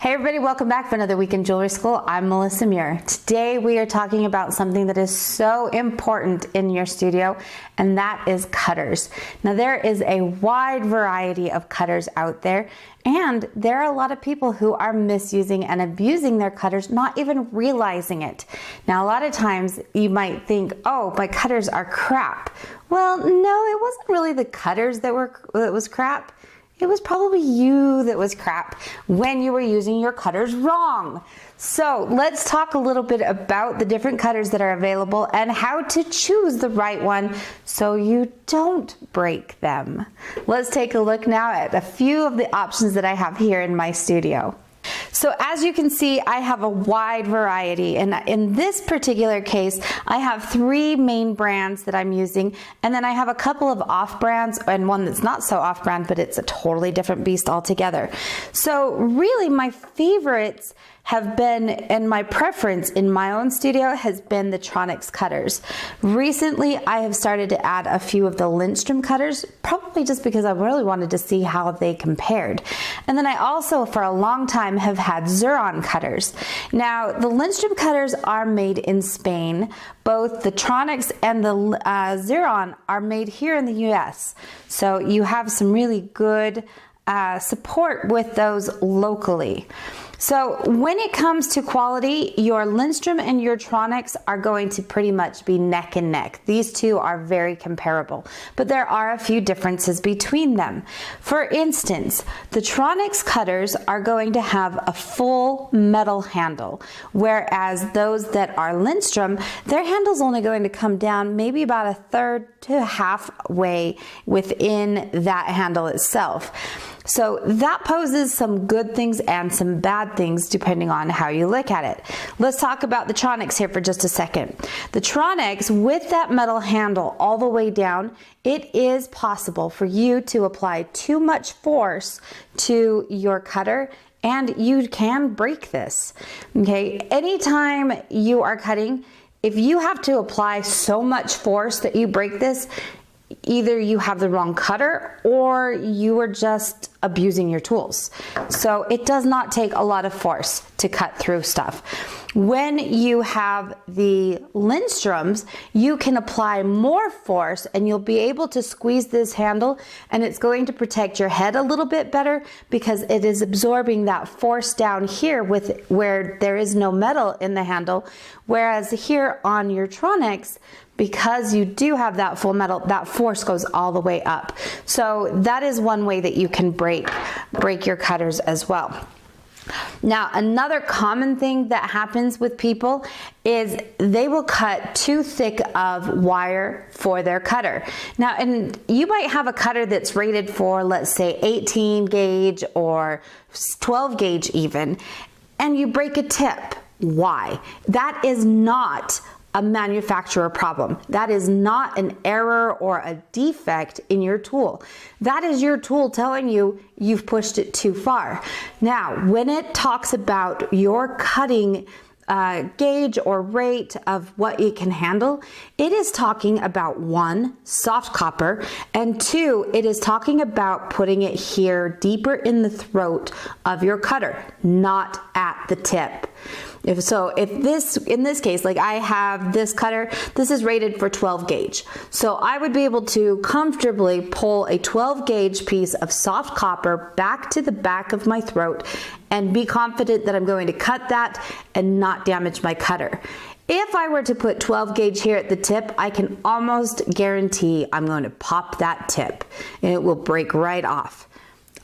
Hey everybody, welcome back for another week in Jewelry School. I'm Melissa Muir. Today we are talking about something that is so important in your studio, and that is cutters. Now there is a wide variety of cutters out there, and there are a lot of people who are misusing and abusing their cutters, not even realizing it. Now a lot of times you might think, oh, my cutters are crap. Well, no, it wasn't really the cutters that was crap. It was probably you that was crap when you were using your cutters wrong. So let's talk a little bit about the different cutters that are available and how to choose the right one so you don't break them. Let's take a look now at a few of the options that I have here in my studio. So as you can see, I have a wide variety, and in this particular case, I have 3 main brands that I'm using, and then I have a couple of off brands and one that's not so off brand, but it's a totally different beast altogether. So really my favorites have been, and my preference in my own studio has been the Tronex cutters. Recently, I have started to add a few of the Lindstrom cutters, probably just because I really wanted to see how they compared. And then I also, for a long time, have had Xuron cutters. Now, the Lindstrom cutters are made in Spain. Both the Tronex and the Xuron are made here in the US. So you have some really good support with those locally. So when it comes to quality, your Lindstrom and your Tronex are going to pretty much be neck and neck. These two are very comparable, but there are a few differences between them. For instance, the Tronex cutters are going to have a full metal handle, whereas those that are Lindstrom, their handle's only going to come down maybe about a third to halfway within that handle itself. So that poses some good things and some bad things depending on how you look at it. Let's talk about the Tronex here for just a second. The Tronex, with that metal handle all the way down, it is possible for you to apply too much force to your cutter, and you can break this. Okay, anytime you are cutting, if you have to apply so much force that you break this, either you have the wrong cutter or you are just abusing your tools. So it does not take a lot of force to cut through stuff. When you have the Lindstroms, you can apply more force and you'll be able to squeeze this handle, and it's going to protect your head a little bit better because it is absorbing that force down here with where there is no metal in the handle. Whereas here on your Tronex, because you do have that full metal, that force goes all the way up. So that is one way that you can break your cutters as well. Now, another common thing that happens with people is they will cut too thick of wire for their cutter. Now, and you might have a cutter that's rated for, let's say, 18 gauge or 12 gauge even, and you break a tip. Why? That is not a manufacturer problem. That is not an error or a defect in your tool. That is your tool telling you you've pushed it too far. Now, when it talks about your cutting gauge or rate of what it can handle, it is talking about 1, soft copper, and 2, it is talking about putting it here deeper in the throat of your cutter, not at the tip. In this case, like I have this cutter, this is rated for 12 gauge. So I would be able to comfortably pull a 12 gauge piece of soft copper back to the back of my throat and be confident that I'm going to cut that and not damage my cutter. If I were to put 12 gauge here at the tip, I can almost guarantee I'm going to pop that tip and it will break right off.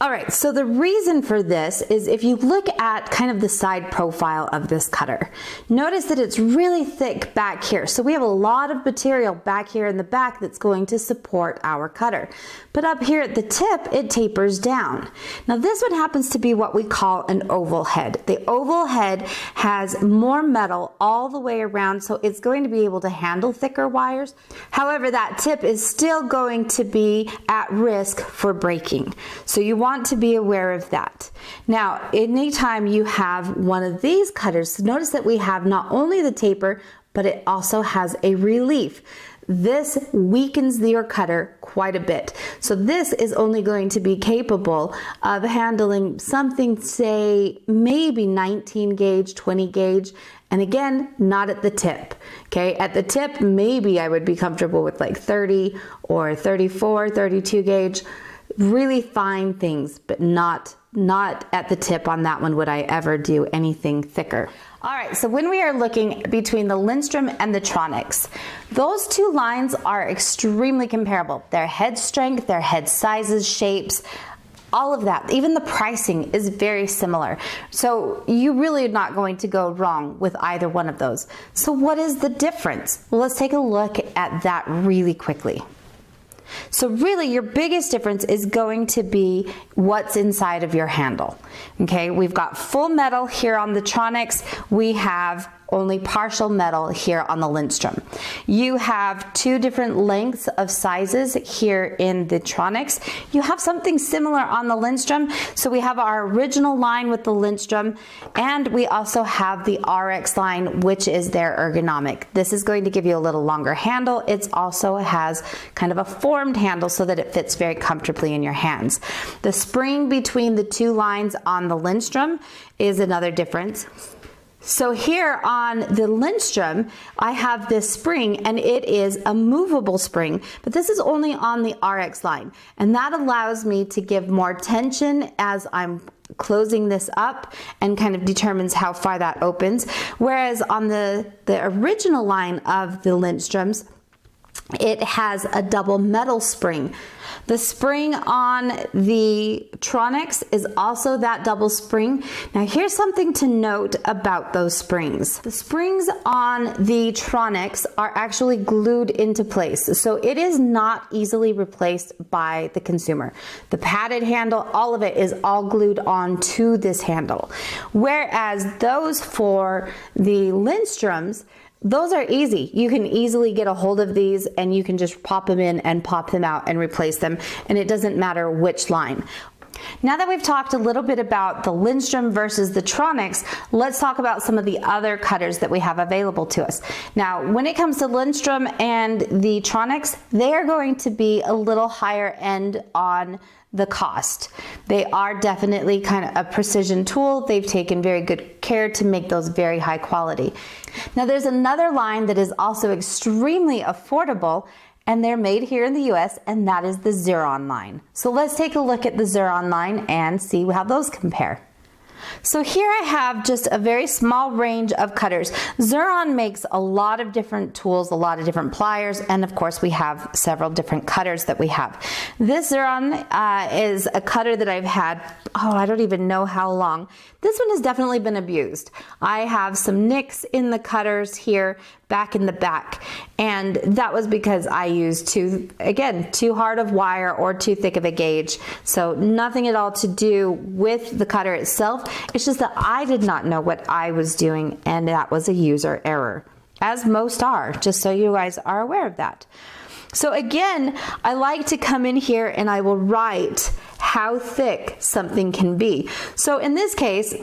All right, so the reason for this is if you look at kind of the side profile of this cutter, notice that it's really thick back here. So we have a lot of material back here in the back that's going to support our cutter. But up here at the tip, it tapers down. Now this one happens to be what we call an oval head. The oval head has more metal all the way around, so it's going to be able to handle thicker wires. However, that tip is still going to be at risk for breaking. So you want to be aware of that. Now, anytime you have one of these cutters, notice that we have not only the taper, but it also has a relief. this weakens your cutter quite a bit. So this is only going to be capable of handling something, say maybe 19 gauge, 20 gauge, and again, not at the tip. Okay, at the tip, maybe I would be comfortable with like 30 or 34, 32 gauge, really fine things, but not at the tip on that one would I ever do anything thicker. All right, so when we are looking between the Lindstrom and the Tronex, those two lines are extremely comparable. Their head strength, their head sizes, shapes, all of that, even the pricing is very similar. So you really are not going to go wrong with either one of those. So what is the difference? Well, let's take a look at that really quickly. So really your biggest difference is going to be what's inside of your handle. Okay, we've got full metal here on the Tronex. We have only partial metal here on the Lindstrom. You have two different lengths of sizes here in the Tronex. You have something similar on the Lindstrom. So we have our original line with the Lindstrom, and we also have the RX line, which is their ergonomic. This is going to give you a little longer handle. It also has kind of a formed handle so that it fits very comfortably in your hands. The spring between the two lines on the Lindstrom is another difference. So here on the Lindstrom, I have this spring, and it is a movable spring, but this is only on the RX line. And that allows me to give more tension as I'm closing this up and kind of determines how far that opens. Whereas on the original line of the Lindstroms, it has a double metal spring. The spring on the Tronex is also that double spring. Now here's something to note about those springs. The springs on the Tronex are actually glued into place, so it is not easily replaced by the consumer. The padded handle, all of it is all glued onto this handle. Whereas those for the Lindstroms, those are easy. You can easily get a hold of these and you can just pop them in and pop them out and replace them, and it doesn't matter which line. Now that we've talked a little bit about the Lindstrom versus the Tronex, let's talk about some of the other cutters that we have available to us. Now, when it comes to Lindstrom and the Tronex, they are going to be a little higher end on the cost. They are definitely kind of a precision tool. They've taken very good care to make those very high quality. Now there's another line that is also extremely affordable, and they're made here in the US, and that is the Xuron line. So let's take a look at the Xuron line and see how those compare. So here I have just a very small range of cutters. Xuron makes a lot of different tools, a lot of different pliers, and of course we have several different cutters that we have. This Xuron is a cutter that I've had, I don't even know how long. This one has definitely been abused. I have some nicks in the cutters here back in the back, and that was because I used too hard of wire or too thick of a gauge. So nothing at all to do with the cutter itself. It's just that I did not know what I was doing, and that was a user error, as most are, just so you guys are aware of that. So again, I like to come in here and I will write how thick something can be. So in this case,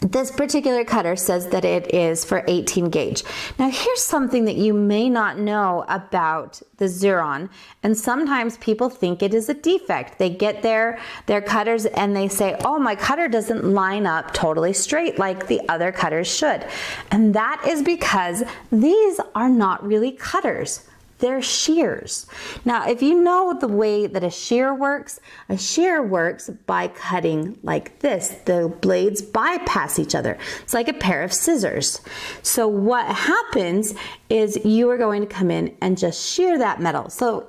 this particular cutter says that it is for 18 gauge. Now here's something that you may not know about the Xuron, and sometimes people think it is a defect. They get their cutters and they say, oh, my cutter doesn't line up totally straight like the other cutters should. And that is because these are not really cutters. They're shears. Now, if you know the way that a shear works by cutting like this. The blades bypass each other. It's like a pair of scissors. So what happens is you are going to come in and just shear that metal. So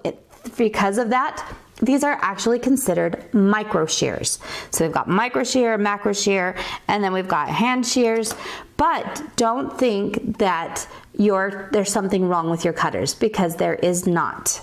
because of that, these are actually considered micro shears. So we've got micro shear, macro shear, and then we've got hand shears. But don't think that there's something wrong with your cutters, because there is not.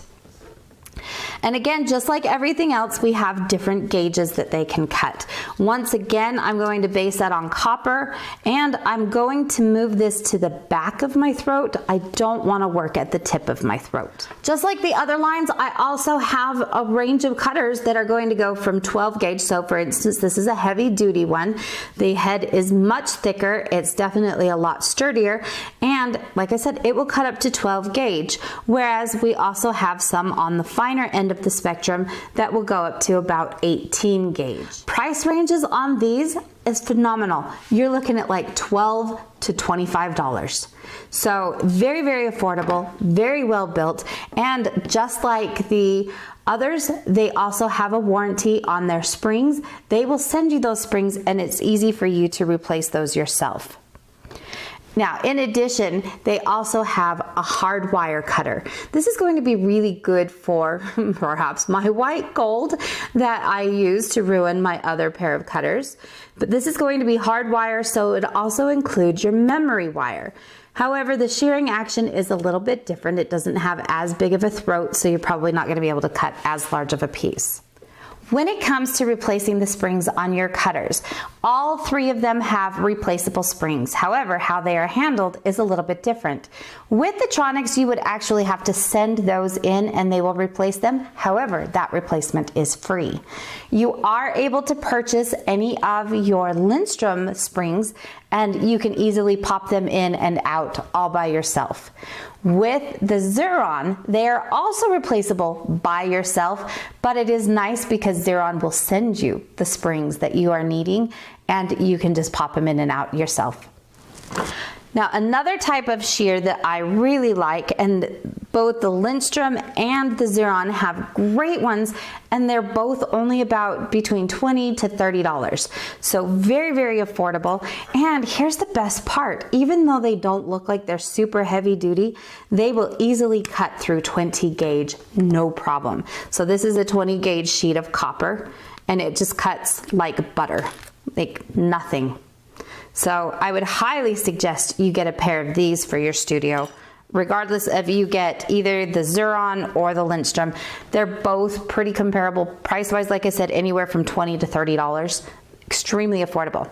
And again, just like everything else, we have different gauges that they can cut. Once again, I'm going to base that on copper, and I'm going to move this to the back of my throat. I don't want to work at the tip of my throat. Just like the other lines, I also have a range of cutters that are going to go from 12 gauge. So for instance, this is a heavy duty one. The head is much thicker. It's definitely a lot sturdier. And like I said, it will cut up to 12 gauge. Whereas we also have some on the finer end of the spectrum that will go up to about 18 gauge. Price ranges on these is phenomenal. You're looking at like $12 to $25. So very, very affordable, very well built. And just like the others, they also have a warranty on their springs. They will send you those springs, and it's easy for you to replace those yourself. Now, in addition, they also have a hard wire cutter. This is going to be really good for perhaps my white gold that I use to ruin my other pair of cutters. But this is going to be hard wire, so it also includes your memory wire. However, the shearing action is a little bit different. It doesn't have as big of a throat, so you're probably not going to be able to cut as large of a piece. When it comes to replacing the springs on your cutters, all three of them have replaceable springs. However, how they are handled is a little bit different. With the Tronex, you would actually have to send those in and they will replace them. However, that replacement is free. You are able to purchase any of your Lindstrom springs, and you can easily pop them in and out all by yourself. With the Xuron, they are also replaceable by yourself, but it is nice because Xuron will send you the springs that you are needing, and you can just pop them in and out yourself. Now, another type of shear that I really like, and both the Lindstrom and the Xuron have great ones, and they're both only about between $20 to $30. So very, very affordable. And here's the best part. Even though they don't look like they're super heavy duty, they will easily cut through 20 gauge, no problem. So this is a 20 gauge sheet of copper, and it just cuts like butter, like nothing. So I would highly suggest you get a pair of these for your studio, regardless if you get either the Xuron or the Lindstrom. They're both pretty comparable price-wise, like I said, anywhere from $20 to $30, extremely affordable.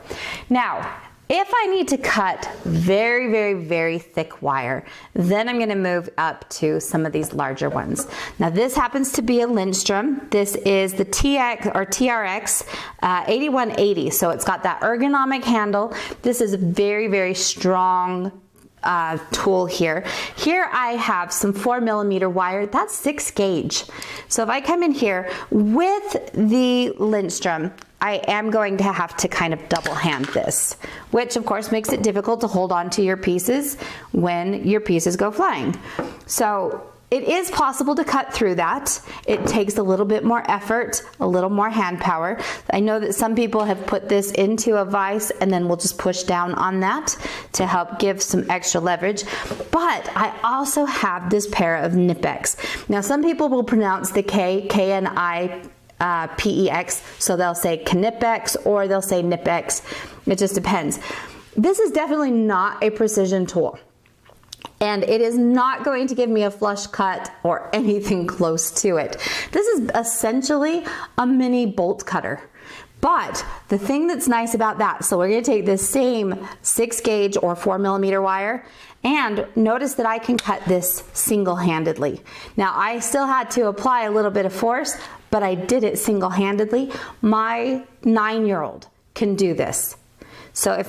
Now, if I need to cut very, very, very thick wire, then I'm going to move up to some of these larger ones. Now, this happens to be a Lindstrom. This is the TRX 8180. So it's got that ergonomic handle. This is a very, very strong tool here. Here I have some 4mm wire. That's 6 gauge. So if I come in here with the Lindstrom, I am going to have to kind of double hand this, which of course makes it difficult to hold on to your pieces when your pieces go flying. So it is possible to cut through that. It takes a little bit more effort, a little more hand power. I know that some people have put this into a vise and then we'll just push down on that to help give some extra leverage. But I also have this pair of Knipex. Now some people will pronounce the K-N-I-P-E-X, so they'll say Knipex or they'll say Knipex. It just depends. This is definitely not a precision tool, and it is not going to give me a flush cut or anything close to it. This is essentially a mini bolt cutter. But the thing that's nice about that, so we're going to take this same 6 gauge or 4mm wire, and notice that I can cut this single-handedly. Now I still had to apply a little bit of force, but I did it single-handedly. My 9-year-old can do this. So if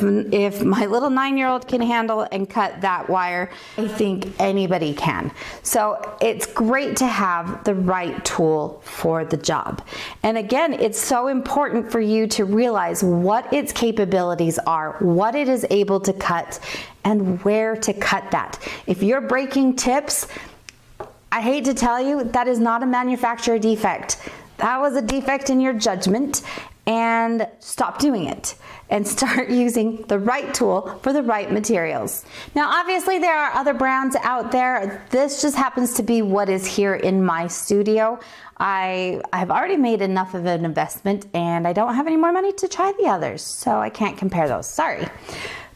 my little 9-year-old can handle and cut that wire, I think anybody can. So it's great to have the right tool for the job. And again, it's so important for you to realize what its capabilities are, what it is able to cut, and where to cut that. If you're breaking tips, I hate to tell you, that is not a manufacturer defect. That was a defect in your judgment, and stop doing it and start using the right tool for the right materials. Now, obviously there are other brands out there. This just happens to be what is here in my studio. I have already made enough of an investment and I don't have any more money to try the others, so I can't compare those, sorry.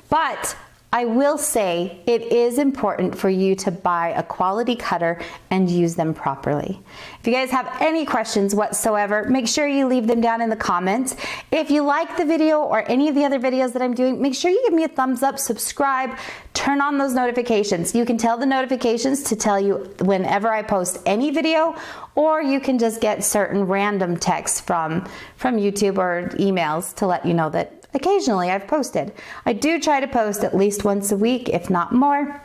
But I will say it is important for you to buy a quality cutter and use them properly. If you guys have any questions whatsoever, make sure you leave them down in the comments. If you like the video or any of the other videos that I'm doing, make sure you give me a thumbs up, subscribe, turn on those notifications. You can tell the notifications to tell you whenever I post any video, or you can just get certain random texts from YouTube or emails to let you know that occasionally I've posted. I do try to post at least once a week, if not more.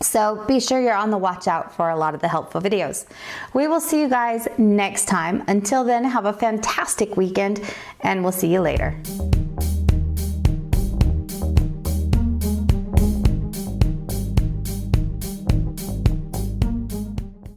So be sure you're on the watch out for a lot of the helpful videos. We will see you guys next time. Until then, have a fantastic weekend, and we'll see you later.